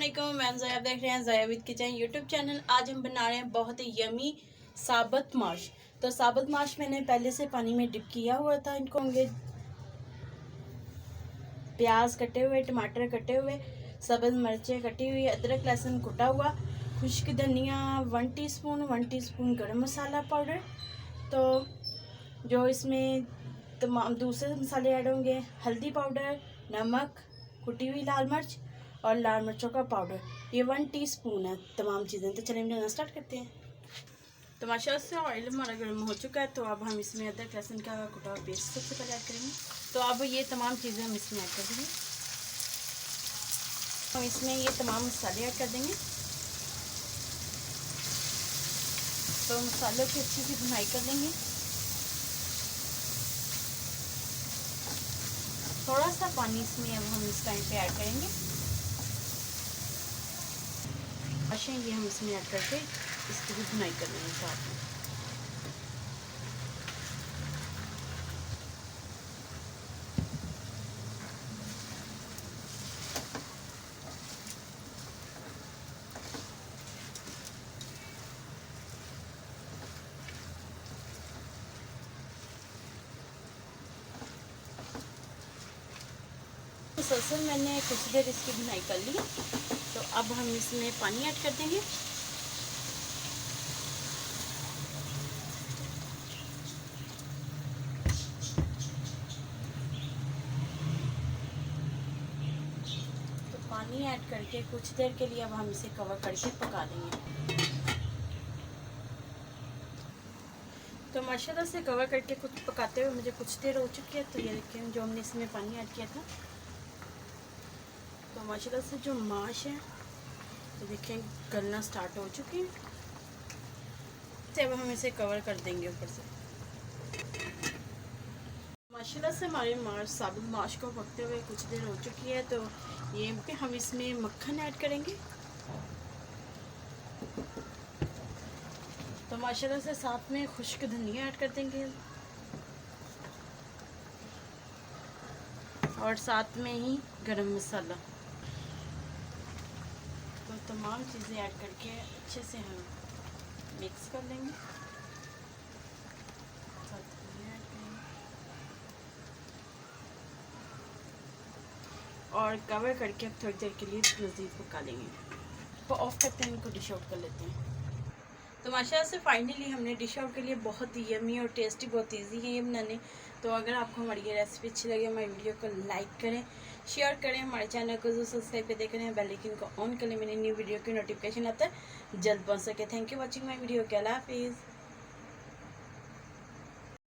अस्सलामुअलैकुम, मैं ज़या, आप देख रहे हैं ज़या विद किचन यूट्यूब चैनल। आज हम बना रहे हैं बहुत ही यमी साबुत माश। तो साबुत माश मैंने पहले से पानी में डिप किया हुआ था। इनको होंगे प्याज कटे हुए, टमाटर कटे हुए, सब्ज़ मिर्चें कटी हुई, अदरक लहसुन कुटा हुआ, खुश्क धनिया 1 टीस्पून गरम मसाला पाउडर। तो जो इसमें तमाम दूसरे मसाले ऐड होंगे, हल्दी पाउडर, नमक, कुटी हुई लाल मिर्च और लाल मिर्चों का पाउडर, ये 1 टीस्पून है तमाम चीज़ें। तो चलिए बनाना स्टार्ट करते हैं। तो माशाल्लाह से ऑयल हमारा गर्म हो चुका है। तो अब हम इसमें अदरक लहसुन का कुटा हुआ पेस्ट सबसे पहले ऐड करेंगे। तो अब ये तमाम चीज़ें हम इसमें ऐड कर देंगे। हम इसमें ये तमाम मसाले ऐड कर देंगे। तो मसालों की अच्छी सी भुनाई कर लेंगे। थोड़ा सा पानी इसमें अब हम इस टाइम पे ऐड करेंगे। अच्छा, ये हम इसमें ऐड करके इसकी भी भुनाई कर लेंगे साथ में। मुसलसल मैंने कुछ देर इसकी भुनाई कर ली। तो अब हम इसमें पानी ऐड कर देंगे। तो पानी ऐड करके कुछ देर के लिए अब हम इसे कवर करके पका देंगे। तो माशाल्लाह से कवर करके कुछ पकाते हुए मुझे कुछ देर हो चुकी है। तो ये देखिए जो हमने इसमें पानी ऐड किया था, तो माशाल्लाह से जो माश है तो देखिए गलना स्टार्ट हो चुकी है। अब हम इसे कवर कर देंगे ऊपर से। माशाल्लाह से हमारे साबुत माश को पकते हुए कुछ देर हो चुकी है। तो ये पे हम इसमें मक्खन ऐड करेंगे। तो माशाल्लाह से साथ में खुश्क धनिया ऐड कर देंगे और साथ में ही गरम मसाला। तो तमाम चीज़ें ऐड करके अच्छे से हम मिक्स कर लेंगे। और कवर करके अब थोड़ी देर के लिए मज़ीद पका लेंगे। तो ऑफ करते हैं, इनको डिश आउट कर लेते हैं। तो माशाल्लाह से फाइनली हमने डिश आउट के लिए बहुत ही यमी और टेस्टी, बहुत इजी है ये बनाने। तो अगर आपको हमारी ये रेसिपी अच्छी लगे, हमारी वीडियो को लाइक करें, शेयर करें, हमारे चैनल को जो सब्सक्राइब पे देख रहे हैं बेल आइकन को ऑन कर लें, मेरी न्यू वीडियो की नोटिफिकेशन आता है जल्द पहुँच सके। Thank you watching my video के। अल्लाह हाफिज़।